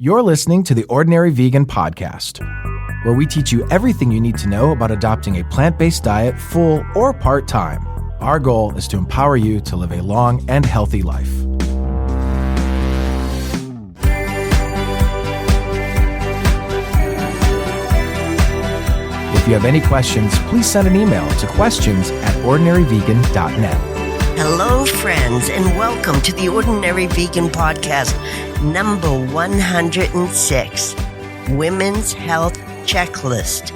You're listening to the Ordinary Vegan Podcast, where we teach you everything you need to know about adopting a plant-based diet full or part-time. Our goal is to empower you to live a long and healthy life. If you have any questions, please send an email to questions@ordinaryvegan.net. Hello, friends, and welcome to the Ordinary Vegan Podcast, number 106, Women's Health Checklist,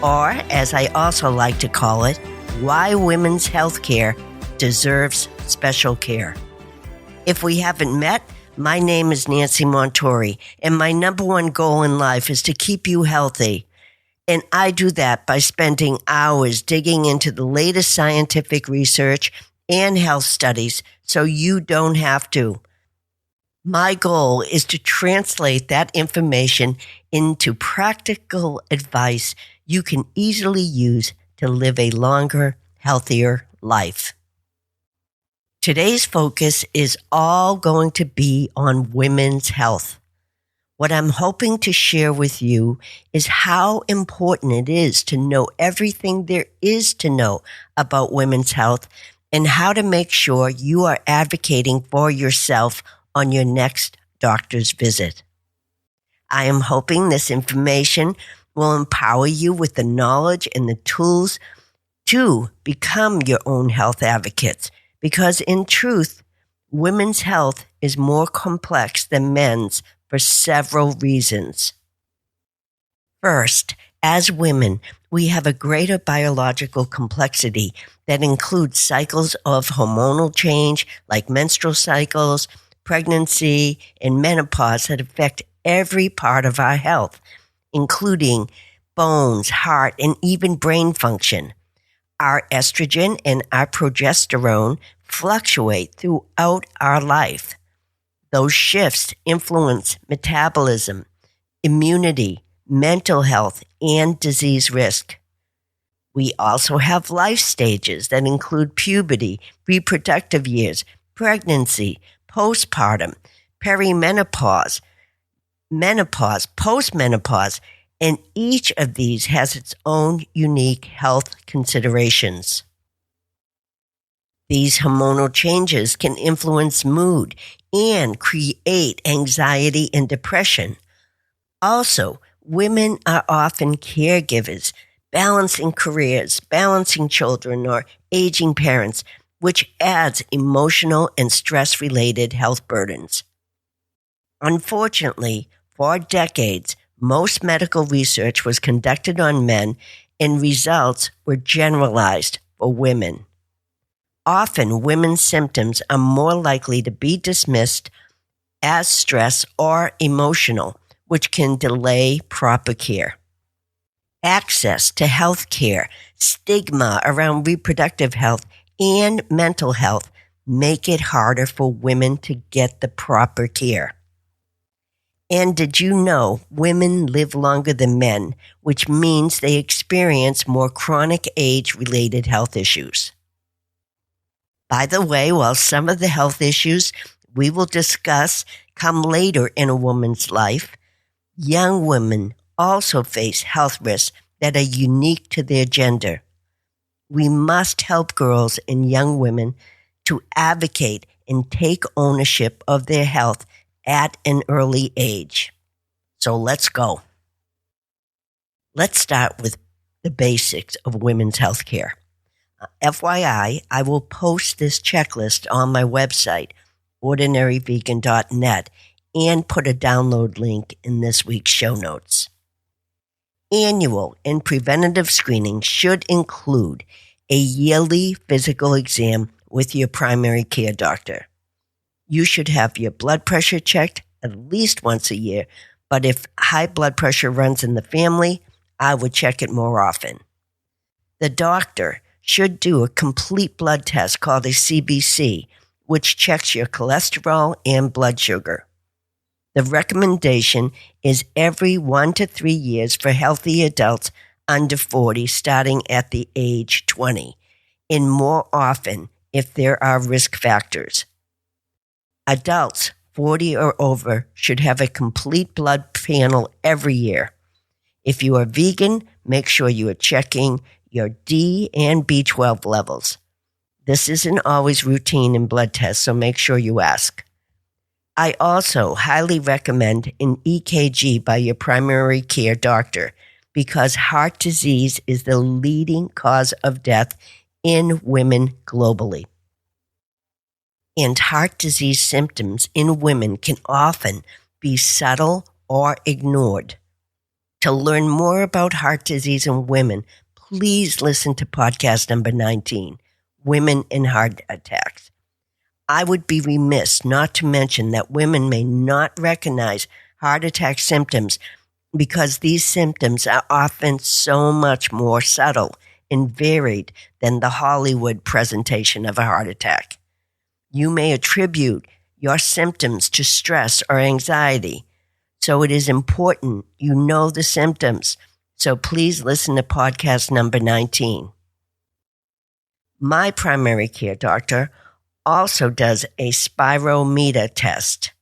or as I also like to call it, Why Women's Healthcare Deserves Special Care. If we haven't met, my name is Nancy Montuori, and my number one goal in life is to keep you healthy. And I do that by spending hours digging into the latest scientific research and health studies so you don't have to. My goal is to translate that information into practical advice you can easily use to live a longer, healthier life. Today's focus is all going to be on women's health. What I'm hoping to share with you is how important it is to know everything there is to know about women's health and how to make sure you are advocating for yourself on your next doctor's visit. I am hoping this information will empower you with the knowledge and the tools to become your own health advocates, because in truth, women's health is more complex than men's for several reasons. First, as women, we have a greater biological complexity that includes cycles of hormonal change like menstrual cycles, pregnancy, and menopause that affect every part of our health, including bones, heart, and even brain function. Our estrogen and our progesterone fluctuate throughout our life. Those shifts influence metabolism, immunity, mental health, and disease risk. We also have life stages that include puberty, reproductive years, pregnancy, postpartum, perimenopause, menopause, postmenopause, and each of these has its own unique health considerations. These hormonal changes can influence mood and create anxiety and depression. Also, women are often caregivers, balancing careers, balancing children, or aging parents, which adds emotional and stress-related health burdens. Unfortunately, for decades, most medical research was conducted on men, and results were generalized for women. Often, women's symptoms are more likely to be dismissed as stress or emotional, which can delay proper care. Access to health care, stigma around reproductive health, and mental health make it harder for women to get the proper care. And did you know women live longer than men, which means they experience more chronic age-related health issues? By the way, while some of the health issues we will discuss come later in a woman's life, young women also face health risks that are unique to their gender. We must help girls and young women to advocate and take ownership of their health at an early age. So let's go. Let's start with the basics of women's health care. FYI, I will post this checklist on my website, ordinaryvegan.net, and put a download link in this week's show notes. Annual and preventative screening should include a yearly physical exam with your primary care doctor. You should have your blood pressure checked at least once a year, but if high blood pressure runs in the family, I would check it more often. The doctor should do a complete blood test called a CBC, which checks your cholesterol and blood sugar. The recommendation is every 1 to 3 years for healthy adults under 40, starting at the age 20, and more often if there are risk factors. Adults 40 or over should have a complete blood panel every year. If you are vegan, make sure you are checking your D and B12 levels. This isn't always routine in blood tests, so make sure you ask. I also highly recommend an EKG by your primary care doctor because heart disease is the leading cause of death in women globally. And heart disease symptoms in women can often be subtle or ignored. To learn more about heart disease in women, please listen to podcast number 19, Women and Heart Attacks. I would be remiss not to mention that women may not recognize heart attack symptoms because these symptoms are often so much more subtle and varied than the Hollywood presentation of a heart attack. You may attribute your symptoms to stress or anxiety, so it is important you know the symptoms. So please listen to podcast number 19. My primary care doctor also does a spirometer test.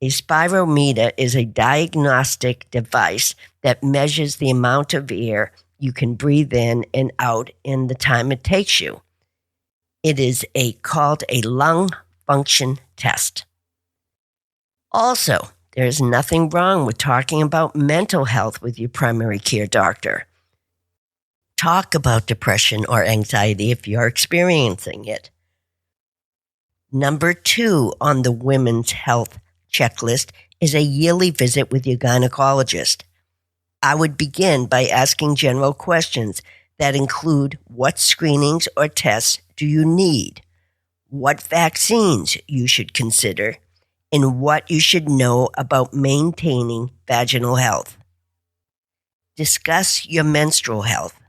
A spirometer is a diagnostic device that measures the amount of air you can breathe in and out in the time it takes you. It is called a lung function test. Also, there is nothing wrong with talking about mental health with your primary care doctor. Talk about depression or anxiety if you're experiencing it. Number 2 on the women's health checklist is a yearly visit with your gynecologist. I would begin by asking general questions that include what screenings or tests do you need, what vaccines you should consider, and what you should know about maintaining vaginal health. Discuss your menstrual health.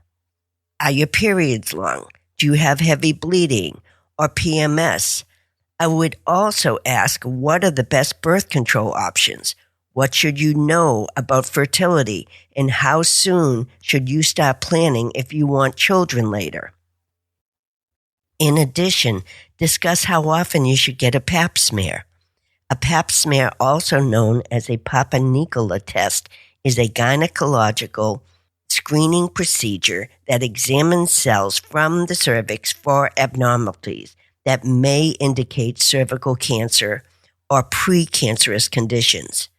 Are your periods long? Do you have heavy bleeding or PMS? I would also ask, what are the best birth control options? What should you know about fertility? And how soon should you start planning if you want children later? In addition, discuss how often you should get a pap smear. A pap smear, also known as a Papa Nicola test, is a gynecological screening procedure that examines cells from the cervix for abnormalities that may indicate cervical cancer or precancerous conditions.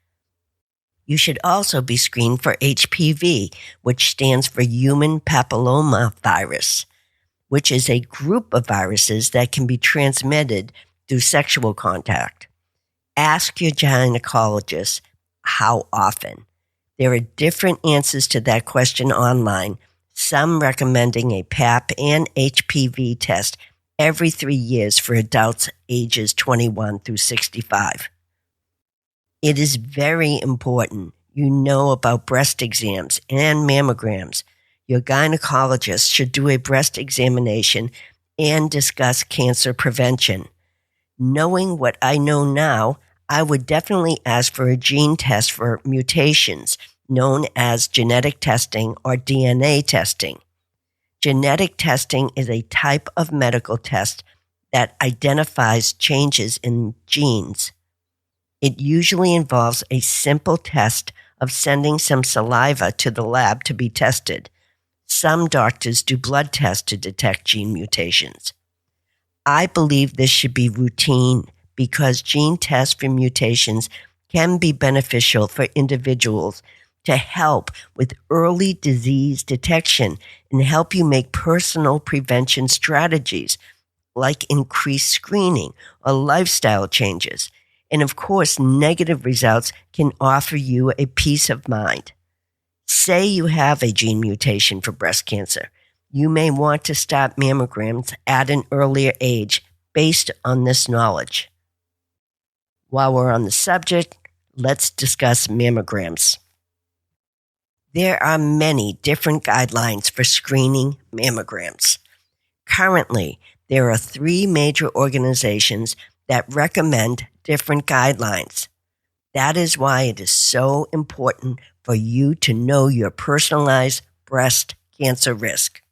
You should also be screened for HPV, which stands for human papillomavirus, which is a group of viruses that can be transmitted through sexual contact. Ask your gynecologist how often. There are different answers to that question online, some recommending a PAP and HPV test every 3 years for adults ages 21 through 65. It is very important you know about breast exams and mammograms. Your gynecologist should do a breast examination and discuss cancer prevention. Knowing what I know now, I would definitely ask for a gene test for mutations, known as genetic testing or DNA testing. Genetic testing is a type of medical test that identifies changes in genes. It usually involves a simple test of sending some saliva to the lab to be tested. Some doctors do blood tests to detect gene mutations. I believe this should be routine because gene tests for mutations can be beneficial for individuals to help with early disease detection and help you make personal prevention strategies like increased screening or lifestyle changes. And of course, negative results can offer you a peace of mind. Say you have a gene mutation for breast cancer. You may want to start mammograms at an earlier age based on this knowledge. While we're on the subject, let's discuss mammograms. There are many different guidelines for screening mammograms. Currently, there are 3 major organizations that recommend different guidelines. That is why it is so important for you to know your personalized breast cancer risk.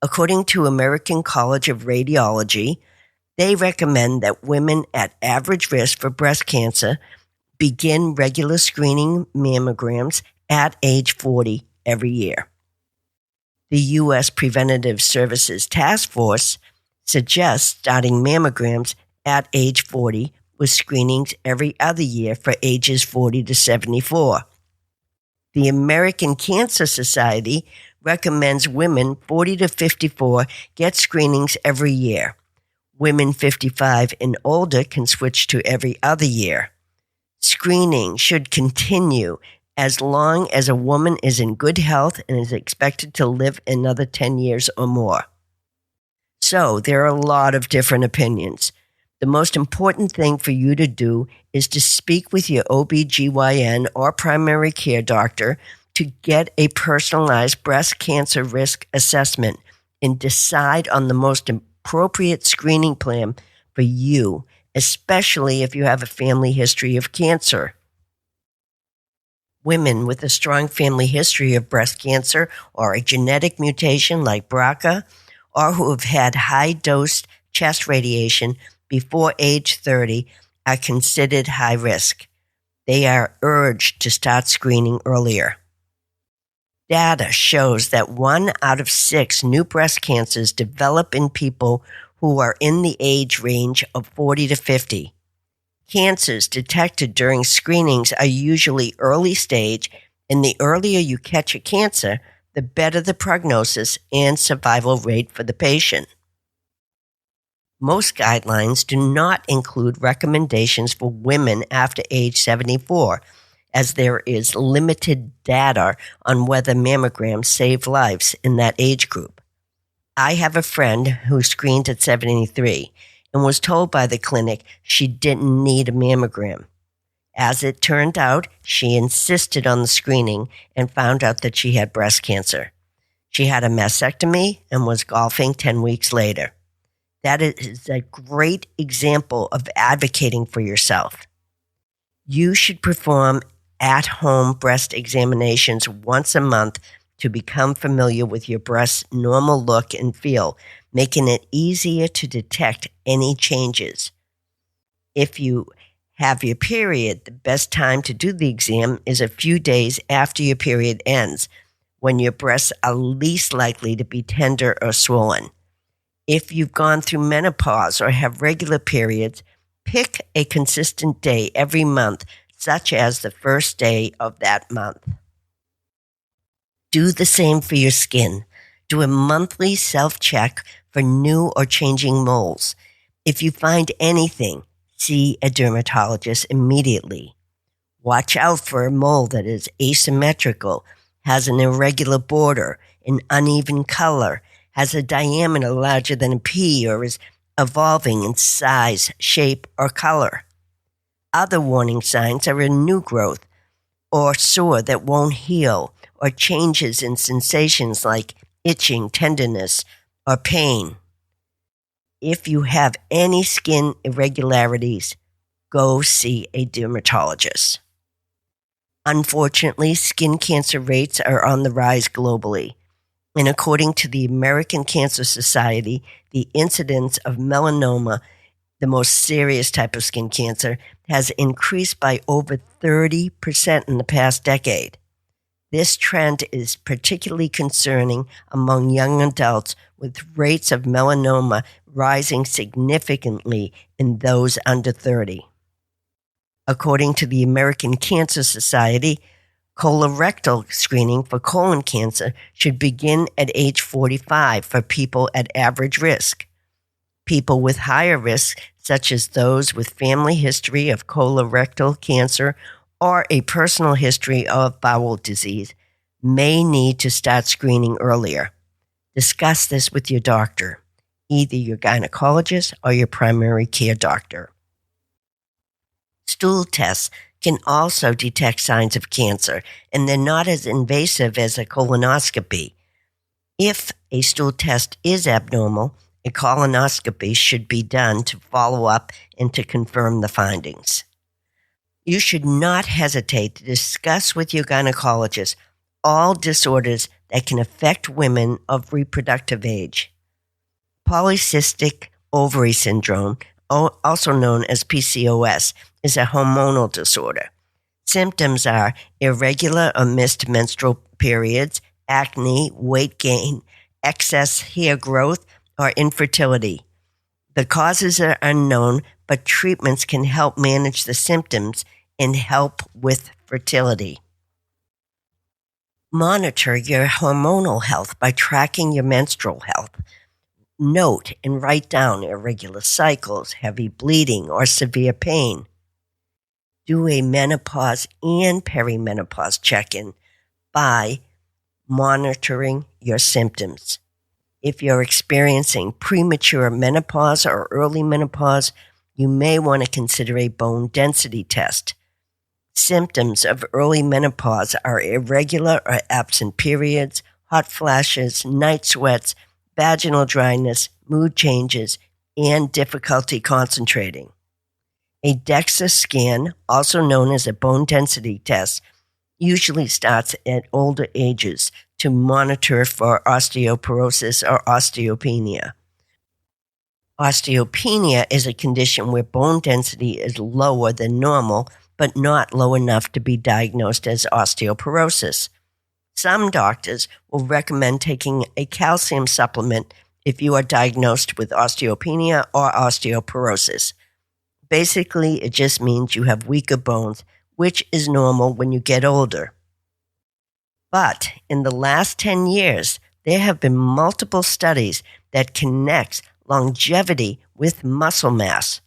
According to American College of Radiology, They recommend that women at average risk for breast cancer begin regular screening mammograms at age 40 every year. The U.S. Preventative Services Task Force suggests starting mammograms at age 40 with screenings every other year for ages 40 to 74. The American Cancer Society recommends women 40 to 54 get screenings every year. Women 55 and older can switch to every other year. Screening should continue as long as a woman is in good health and is expected to live another 10 years or more. So there are a lot of different opinions. The most important thing for you to do is to speak with your OB/GYN or primary care doctor to get a personalized breast cancer risk assessment and decide on the most appropriate screening plan for you, especially if you have a family history of cancer. Women with a strong family history of breast cancer or a genetic mutation like BRCA, or who have had high-dose chest radiation before age 30 are considered high risk. They are urged to start screening earlier. Data shows that 1 out of 6 new breast cancers develop in people who are in the age range of 40 to 50. Cancers detected during screenings are usually early stage, and the earlier you catch a cancer, the better the prognosis and survival rate for the patient. Most guidelines do not include recommendations for women after age 74, as there is limited data on whether mammograms save lives in that age group. I have a friend who screened at 73 and was told by the clinic she didn't need a mammogram. As it turned out, she insisted on the screening and found out that she had breast cancer. She had a mastectomy and was golfing 10 weeks later. That is a great example of advocating for yourself. You should perform at-home breast examinations once a month to become familiar with your breast's normal look and feel, making it easier to detect any changes. If you have your period, the best time to do the exam is a few days after your period ends, when your breasts are least likely to be tender or swollen. If you've gone through menopause or have regular periods, pick a consistent day every month, such as the first day of that month. Do the same for your skin. Do a monthly self-check for new or changing moles. If you find anything, see a dermatologist immediately. Watch out for a mole that is asymmetrical, has an irregular border, an uneven color, has a diameter larger than a pea, or is evolving in size, shape, or color. Other warning signs are a new growth or sore that won't heal, or changes in sensations like itching, tenderness, or pain. If you have any skin irregularities, go see a dermatologist. Unfortunately, skin cancer rates are on the rise globally. And according to the American Cancer Society, the incidence of melanoma, the most serious type of skin cancer, has increased by over 30% in the past decade. This trend is particularly concerning among young adults, with rates of melanoma rising significantly in those under 30. According to the American Cancer Society, colorectal screening for colon cancer should begin at age 45 for people at average risk. People with higher risk, such as those with family history of colorectal cancer or a personal history of bowel disease, may need to start screening earlier. Discuss this with your doctor, either your gynecologist or your primary care doctor. Stool tests can also detect signs of cancer, and they're not as invasive as a colonoscopy. If a stool test is abnormal, a colonoscopy should be done to follow up and to confirm the findings. You should not hesitate to discuss with your gynecologist all disorders that can affect women of reproductive age. Polycystic ovary syndrome, also known as PCOS, is a hormonal disorder. Symptoms are irregular or missed menstrual periods, acne, weight gain, excess hair growth, or infertility. The causes are unknown, but treatments can help manage the symptoms and help with fertility. Monitor your hormonal health by tracking your menstrual health. Note and write down irregular cycles, heavy bleeding, or severe pain. Do a menopause and perimenopause check-in by monitoring your symptoms. If you're experiencing premature menopause or early menopause, you may want to consider a bone density test. Symptoms of early menopause are irregular or absent periods, hot flashes, night sweats, vaginal dryness, mood changes, and difficulty concentrating. A DEXA scan, also known as a bone density test, usually starts at older ages to monitor for osteoporosis or osteopenia. Osteopenia is a condition where bone density is lower than normal, but not low enough to be diagnosed as osteoporosis. Some doctors will recommend taking a calcium supplement if you are diagnosed with osteopenia or osteoporosis. Basically, it just means you have weaker bones, which is normal when you get older. But in the last 10 years, there have been multiple studies that connect longevity with muscle mass.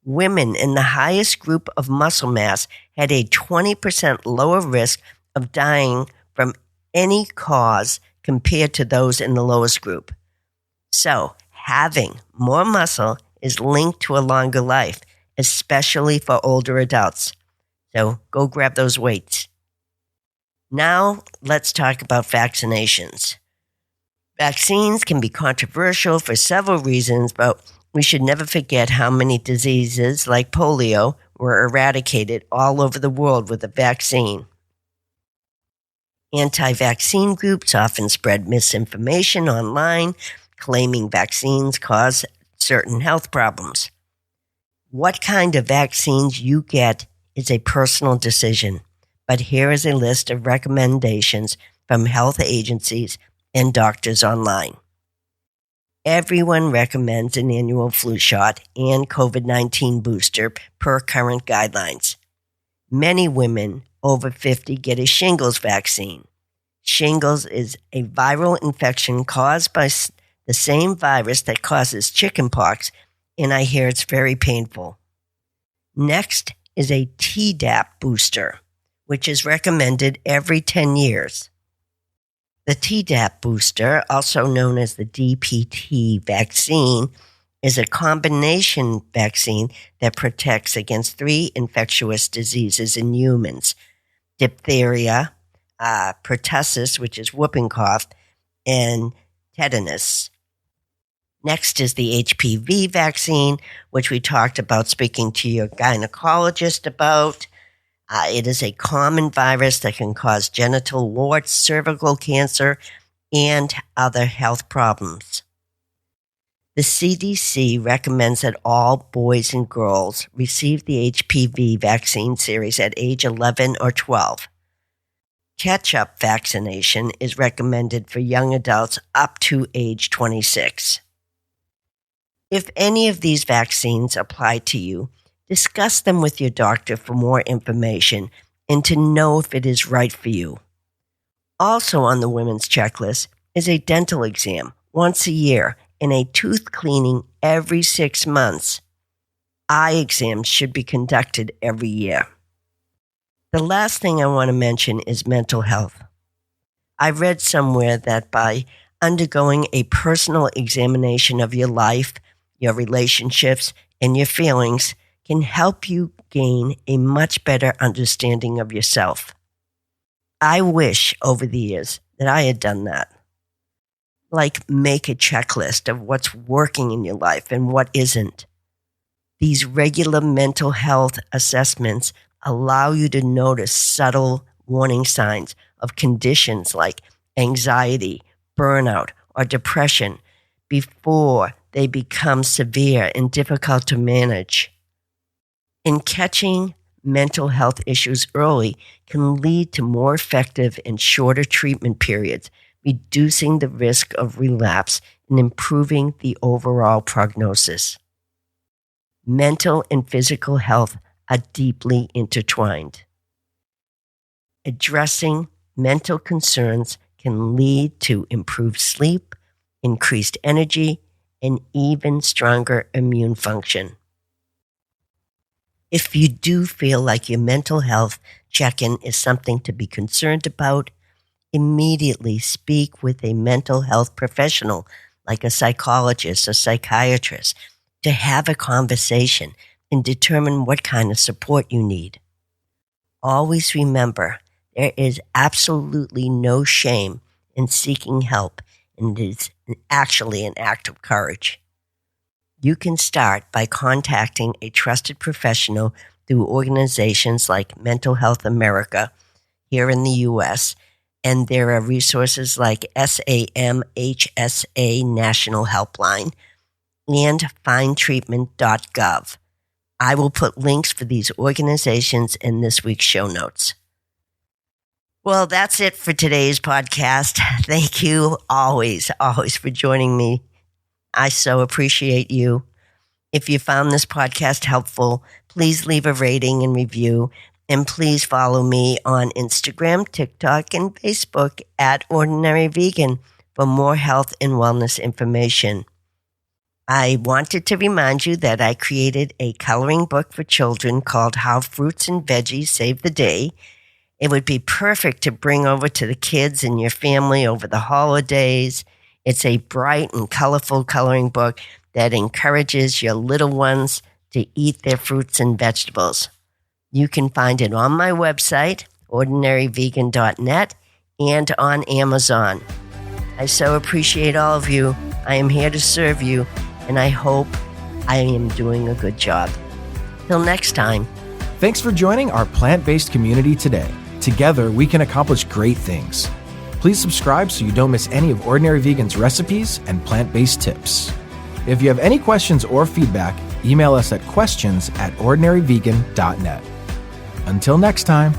Women in the highest group of muscle mass had a 20% lower risk of dying from any cause compared to those in the lowest group. So, having more muscle is linked to a longer life, especially for older adults. So, go grab those weights. Now, let's talk about vaccinations. Vaccines can be controversial for several reasons, but we should never forget how many diseases like polio were eradicated all over the world with a vaccine. Anti-vaccine groups often spread misinformation online, claiming vaccines cause certain health problems. What kind of vaccines you get is a personal decision, but here is a list of recommendations from health agencies and doctors online. Everyone recommends an annual flu shot and COVID-19 booster per current guidelines. Many women over 50 get a shingles vaccine. Shingles is a viral infection caused by the same virus that causes chickenpox, and I hear it's very painful. Next is a Tdap booster, which is recommended every 10 years. The Tdap booster, also known as the DPT vaccine, is a combination vaccine that protects against 3 infectious diseases in humans: diphtheria, pertussis, which is whooping cough, and tetanus. Next is the HPV vaccine, which we talked about speaking to your gynecologist about. It is a common virus that can cause genital warts, cervical cancer, and other health problems. The CDC recommends that all boys and girls receive the HPV vaccine series at age 11 or 12. Catch-up vaccination is recommended for young adults up to age 26. If any of these vaccines apply to you, discuss them with your doctor for more information and to know if it is right for you. Also on the women's checklist is a dental exam once a year and a tooth cleaning every 6 months. Eye exams should be conducted every year. The last thing I want to mention is mental health. I read somewhere that by undergoing a personal examination of your life, your relationships, and your feelings can help you gain a much better understanding of yourself. I wish over the years that I had done that. Like make a checklist of what's working in your life and what isn't. These regular mental health assessments allow you to notice subtle warning signs of conditions like anxiety, burnout, or depression before they become severe and difficult to manage. And catching mental health issues early can lead to more effective and shorter treatment periods, reducing the risk of relapse and improving the overall prognosis. Mental and physical health are deeply intertwined. Addressing mental concerns can lead to improved sleep, increased energy, and even stronger immune function. If you do feel like your mental health check-in is something to be concerned about, immediately speak with a mental health professional like a psychologist or psychiatrist to have a conversation and determine what kind of support you need. Always remember, there is absolutely no shame in seeking help, and it is actually an act of courage. You can start by contacting a trusted professional through organizations like Mental Health America here in the U.S., and there are resources like SAMHSA National Helpline and findtreatment.gov. I will put links for these organizations in this week's show notes. Well, that's it for today's podcast. Thank you always for joining me. I so appreciate you. If you found this podcast helpful, please leave a rating and review, and please follow me on Instagram, TikTok, and Facebook at Ordinary Vegan for more health and wellness information. I wanted to remind you that I created a coloring book for children called How Fruits and Veggies Save the Day. It would be perfect to bring over to the kids and your family over the holidays. It's a bright and colorful coloring book that encourages your little ones to eat their fruits and vegetables. You can find it on my website, ordinaryvegan.net, and on Amazon. I so appreciate all of you. I am here to serve you, and I hope I am doing a good job. Till next time. Thanks for joining our plant-based community today. Together, we can accomplish great things. Please subscribe so you don't miss any of Ordinary Vegan's recipes and plant-based tips. If you have any questions or feedback, email us at questions@ordinaryvegan.net. Until next time.